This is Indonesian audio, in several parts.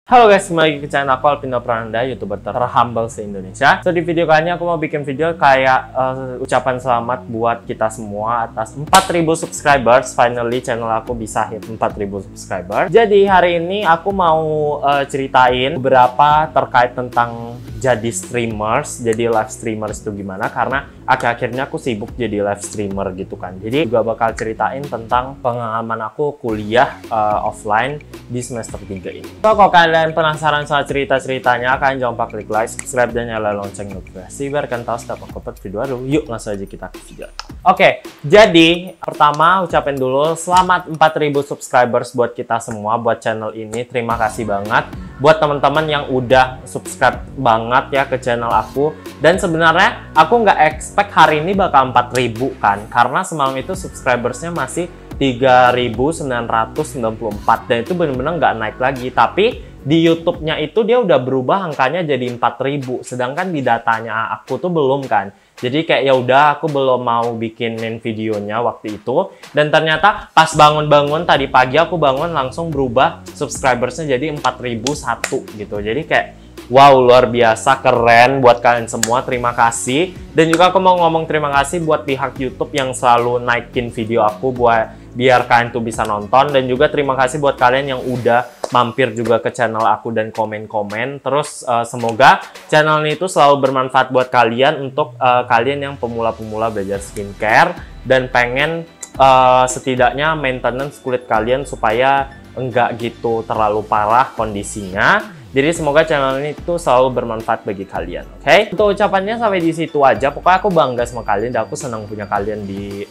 Halo guys, kembali lagi ke channel aku Alpindo Prananda, YouTuber terhumble se-Indonesia. So di video kali ini aku mau bikin video kayak ucapan selamat buat kita semua atas 4.000 subscribers. Finally channel aku bisa hit 4.000 subscribers. Jadi hari ini aku mau ceritain beberapa terkait tentang jadi streamers, jadi live streamers itu gimana, karena akhir-akhirnya aku sibuk jadi live streamer gitu kan. Jadi juga bakal ceritain tentang pengalaman aku kuliah offline di semester 3 ini. So kalau kalian penasaran soal cerita-ceritanya, kalian jangan lupa klik like, subscribe, dan nyalain lonceng notifikasi biar kalian tahu setiap aku upload video baru. Yuk langsung aja kita ke video. Oke, jadi pertama ucapin dulu selamat 4.000 subscribers buat kita semua, buat channel ini. Terima kasih banget buat teman-teman yang udah subscribe banget ya ke channel aku. Dan sebenarnya aku nggak expect hari ini bakal 4.000 kan, karena semalam itu subscribersnya masih 3.994 dan itu bener-bener nggak naik lagi. Tapi di YouTube-nya itu dia udah berubah angkanya jadi 4.000, sedangkan di datanya aku tuh belum kan. Jadi kayak ya udah aku belum mau bikinin videonya waktu itu, dan ternyata pas bangun-bangun tadi pagi aku bangun langsung berubah subscribersnya jadi 4.001 gitu. Jadi kayak wow, luar biasa, keren buat kalian semua, terima kasih. Dan juga aku mau ngomong terima kasih buat pihak YouTube yang selalu naikin video aku biar kalian tuh bisa nonton. Dan juga terima kasih buat kalian yang udah mampir juga ke channel aku dan komen-komen. Terus semoga channel ini tuh selalu bermanfaat buat kalian, untuk kalian yang pemula-pemula belajar skincare dan pengen setidaknya maintenance kulit kalian supaya enggak gitu terlalu parah kondisinya. Jadi semoga channel ini tuh selalu bermanfaat bagi kalian, oke? Untuk ucapannya sampai di situ aja. Pokoknya aku bangga sama kalian dan aku senang punya kalian di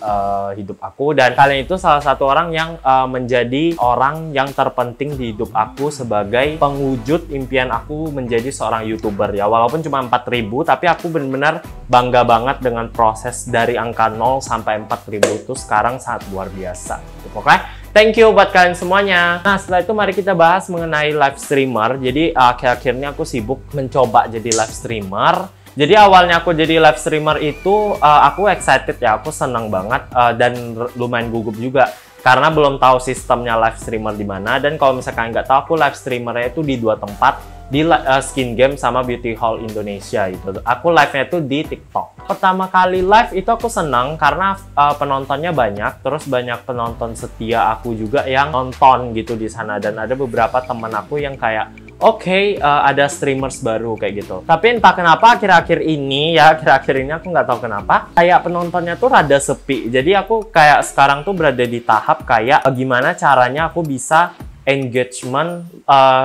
hidup aku. Dan kalian itu salah satu orang yang menjadi orang yang terpenting di hidup aku sebagai pengwujud impian aku menjadi seorang YouTuber ya. Walaupun cuma 4.000, tapi aku benar-benar bangga banget dengan proses dari angka 0 sampai 4.000 itu sekarang sangat luar biasa. Pokoknya thank you buat kalian semuanya. Nah, setelah itu mari kita bahas mengenai live streamer. Jadi akhir-akhirnya aku sibuk mencoba jadi live streamer. Jadi awalnya aku jadi live streamer itu aku excited ya, aku senang banget dan lumayan gugup juga karena belum tahu sistemnya live streamer di mana. Dan kalau misalkan nggak tahu, aku live streamernya itu di 2 tempat, di Skin Game sama Beauty Hall Indonesia itu. Aku live-nya itu di TikTok. Pertama kali live itu aku senang karena penontonnya banyak, terus banyak penonton setia aku juga yang nonton gitu di sana. Dan ada beberapa teman aku yang kayak oke, ada streamers baru kayak gitu. Tapi entah kenapa akhir-akhir ini aku nggak tahu kenapa kayak penontonnya tuh rada sepi. Jadi aku kayak sekarang tuh berada di tahap kayak gimana caranya aku bisa engagement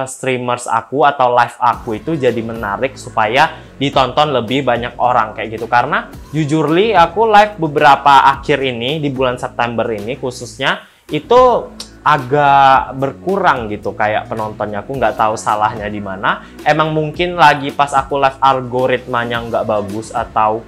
streamers aku atau live aku itu jadi menarik supaya ditonton lebih banyak orang kayak gitu. Karena jujurly aku live beberapa akhir ini di bulan September ini khususnya itu agak berkurang gitu kayak penontonnya. Aku nggak tahu salahnya di mana. Emang mungkin lagi pas aku live algoritmanya nggak bagus atau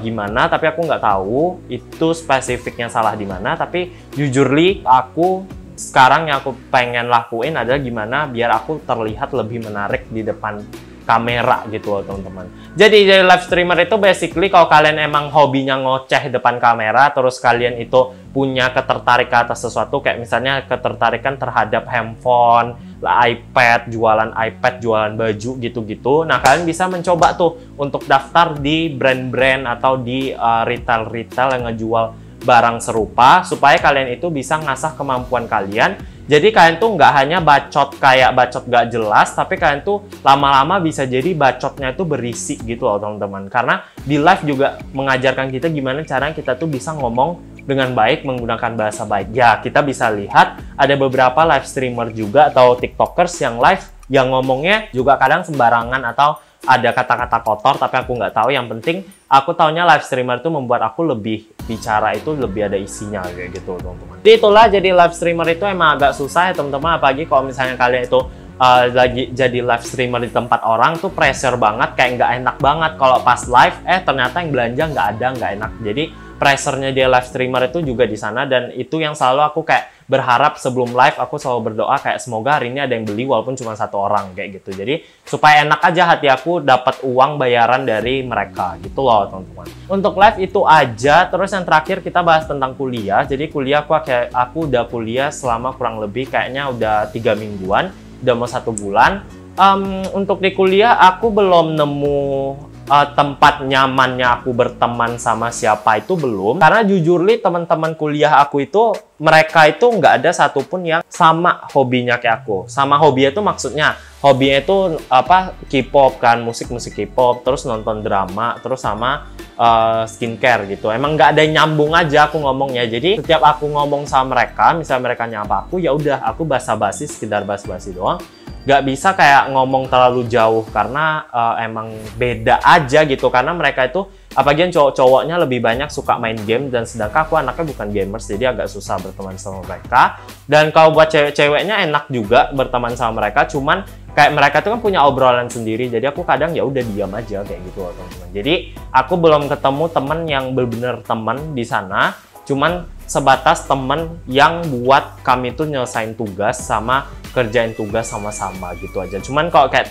gimana, tapi aku nggak tahu itu spesifiknya salah di mana. Tapi jujurly aku sekarang yang aku pengen lakuin adalah gimana biar aku terlihat lebih menarik di depan kamera gitu loh teman-teman. Jadi live streamer itu basically kalau kalian emang hobinya ngoceh depan kamera, terus kalian itu punya ketertarikan atas sesuatu, kayak misalnya ketertarikan terhadap handphone, iPad, jualan baju gitu-gitu. Nah, kalian bisa mencoba tuh untuk daftar di brand-brand atau di retail-retail yang ngejual barang serupa supaya kalian itu bisa ngasah kemampuan kalian. Jadi kalian tuh nggak hanya bacot kayak bacot nggak jelas, tapi kalian tuh lama-lama bisa jadi bacotnya itu berisi gitu loh teman-teman. Karena di live juga mengajarkan kita gimana caranya kita tuh bisa ngomong dengan baik menggunakan bahasa baik. Ya, kita bisa lihat ada beberapa live streamer juga atau tiktokers yang live yang ngomongnya juga kadang sembarangan atau ada kata-kata kotor, tapi aku nggak tahu. Yang penting aku taunya live streamer itu membuat aku lebih bicara itu lebih ada isinya kayak gitu teman-teman. Jadi itulah, jadi live streamer itu emang agak susah ya teman-teman, apalagi kalau misalnya kalian itu lagi jadi live streamer di tempat orang tuh pressure banget, kayak nggak enak banget kalau pas live ternyata yang belanja nggak enak. Jadi pressure-nya dia live streamer itu juga di sana, dan itu yang selalu aku kayak berharap sebelum live aku selalu berdoa kayak semoga hari ini ada yang beli walaupun cuma 1 orang kayak gitu. Jadi supaya enak aja hati aku dapat uang bayaran dari mereka gitu loh teman-teman. Untuk live itu aja. Terus yang terakhir kita bahas tentang kuliah. Jadi kuliah aku udah kuliah selama kurang lebih kayaknya udah 3 mingguan. udah mau 1 bulan. Untuk di kuliah aku belum nemu tempat nyamannya aku berteman sama siapa itu belum. Karena jujur li teman-teman kuliah aku itu mereka itu nggak ada satupun yang sama hobinya kayak aku. Sama hobinya itu maksudnya hobinya itu apa, K-pop kan, musik K-pop, terus nonton drama, terus sama skincare gitu. Emang nggak ada yang nyambung aja aku ngomongnya. Jadi setiap aku ngomong sama mereka, misalnya mereka nyapa aku, ya udah aku basa-basi, sekedar basa-basi doang. Nggak bisa kayak ngomong terlalu jauh karena emang beda aja gitu. Karena mereka itu apalagi yang cowok-cowoknya lebih banyak suka main game, dan sedangkan aku anaknya bukan gamers, jadi agak susah berteman sama mereka. Dan kalau buat cewek-ceweknya enak juga berteman sama mereka, cuman kayak mereka tuh kan punya obrolan sendiri, jadi aku kadang ya udah diam aja kayak gitu loh teman-teman. Jadi aku belum ketemu temen yang bener-bener temen di sana, cuman sebatas temen yang buat kami tuh nyelesain tugas sama kerjain tugas sama-sama gitu aja. Cuman kalau kayak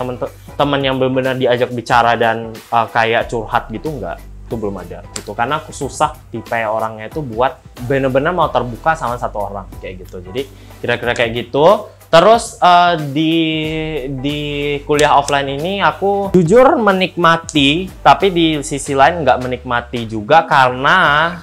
temen yang benar-benar diajak bicara dan kayak curhat gitu, enggak, itu belum ada gitu. Karena aku susah tipe orangnya itu buat benar-benar mau terbuka sama satu orang kayak gitu. Jadi kira-kira kayak gitu. Terus di kuliah offline ini aku jujur menikmati, tapi di sisi lain nggak menikmati juga karena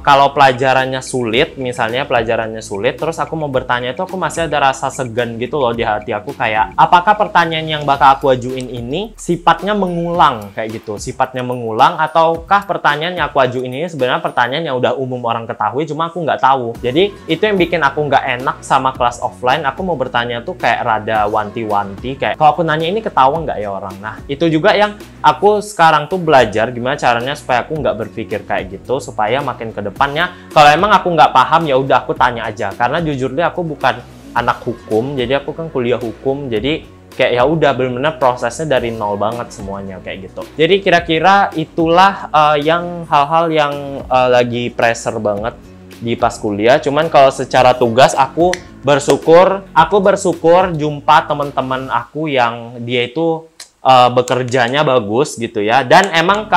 kalau pelajarannya sulit, misalnya pelajarannya sulit, terus aku mau bertanya itu aku masih ada rasa segan gitu loh di hati aku, kayak apakah pertanyaan yang bakal aku ajuin ini sifatnya mengulang kayak gitu, sifatnya mengulang, ataukah pertanyaan yang aku ajuin ini sebenarnya pertanyaan yang udah umum orang ketahui cuma aku nggak tahu. Jadi itu yang bikin aku nggak enak sama kelas offline. Aku mau bertanya tuh kayak rada wanti-wanti, kayak kalau aku nanya ini ketawa nggak ya orang. Nah itu juga yang aku sekarang tuh belajar gimana caranya supaya aku nggak berpikir kayak gitu, supaya makin ke depannya kalau emang aku nggak paham ya udah aku tanya aja. Karena jujur deh aku bukan anak hukum, jadi aku kan kuliah hukum, jadi kayak ya udah bener-bener prosesnya dari nol banget semuanya kayak gitu. Jadi kira-kira itulah yang hal-hal yang lagi pressure banget di pas kuliah. Cuman kalau secara tugas aku bersyukur jumpa teman-teman aku yang dia itu bekerjanya bagus gitu ya. Dan emang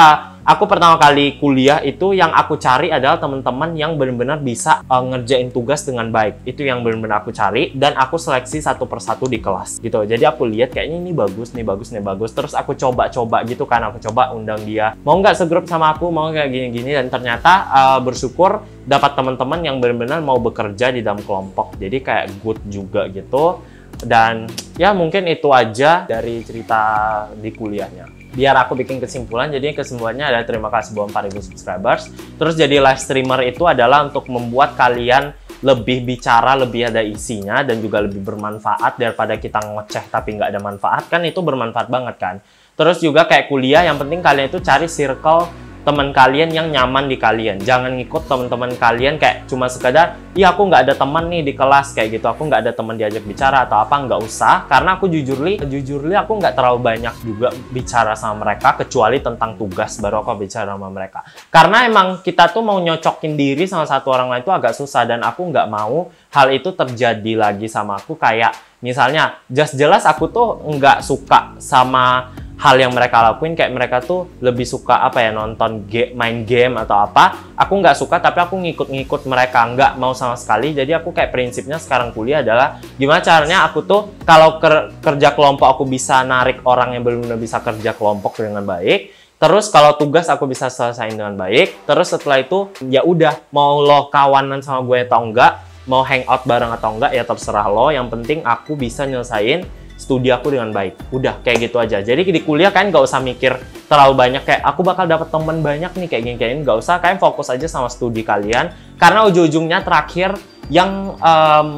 aku pertama kali kuliah itu yang aku cari adalah teman-teman yang benar-benar bisa ngerjain tugas dengan baik. Itu yang benar-benar aku cari, dan aku seleksi satu persatu di kelas gitu. Jadi aku lihat kayaknya ini bagus nih, bagus nih, bagus. Terus aku coba-coba gitu kan, aku coba undang dia. Mau nggak segrup sama aku, mau nggak gini-gini, dan ternyata bersyukur dapat teman-teman yang benar-benar mau bekerja di dalam kelompok. Jadi kayak good juga gitu. Dan ya mungkin itu aja dari cerita di kuliahnya. Biar aku bikin kesimpulan, jadi kesimpulannya adalah terima kasih buat 4.000 subscribers. Terus jadi live streamer itu adalah untuk membuat kalian lebih bicara, lebih ada isinya, dan juga lebih bermanfaat daripada kita ngoceh tapi nggak ada manfaat, kan itu bermanfaat banget kan. Terus juga kayak kuliah, yang penting kalian itu cari circle teman kalian yang nyaman di kalian. Jangan ngikut teman-teman kalian kayak cuma sekadar, iya aku nggak ada teman nih di kelas kayak gitu, aku nggak ada teman diajak bicara atau apa, nggak usah. Karena aku jujur aku nggak terlalu banyak juga bicara sama mereka, kecuali tentang tugas baru aku bicara sama mereka. Karena emang kita tuh mau nyocokin diri sama satu orang lain itu agak susah, dan aku nggak mau hal itu terjadi lagi sama aku. Kayak misalnya jelas aku tuh nggak suka sama hal yang mereka lakuin, kayak mereka tuh lebih suka apa ya, nonton main game atau apa. Aku nggak suka, tapi aku ngikut-ngikut mereka, nggak mau sama sekali. Jadi aku kayak prinsipnya sekarang kuliah adalah gimana caranya aku tuh kalau kerja kelompok aku bisa narik orang yang benar-benar bisa kerja kelompok dengan baik. Terus kalau tugas aku bisa selesaiin dengan baik. Terus setelah itu ya udah, mau lo kawanan sama gue atau enggak, mau hangout bareng atau enggak, ya terserah lo. Yang penting aku bisa nyelesain studi aku dengan baik. Udah kayak gitu aja. Jadi di kuliah kan nggak usah mikir terlalu banyak kayak aku bakal dapat teman banyak nih kayak gini, nggak usah. Kalian fokus aja sama studi kalian, karena ujung-ujungnya terakhir yang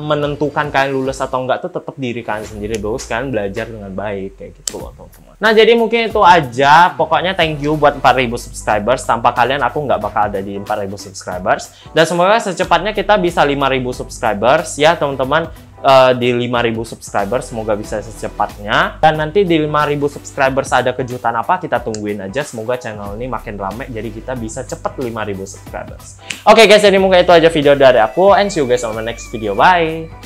menentukan kalian lulus atau enggak tuh tetap diri kalian sendiri. Bagus kalian belajar dengan baik kayak gitu loh teman-teman. Nah jadi mungkin itu aja. Pokoknya thank you buat 4.000 subscribers. Tanpa kalian aku nggak bakal ada di 4.000 subscribers. Dan semoga secepatnya kita bisa 5.000 subscribers ya teman-teman. Di 5.000 subscribers semoga bisa secepatnya. Dan nanti di 5.000 subscribers ada kejutan apa, kita tungguin aja. Semoga channel ini makin rame, jadi kita bisa cepet 5.000 subscribers. Oke guys, jadi mungkin itu aja video dari aku, and see you guys on my next video. Bye.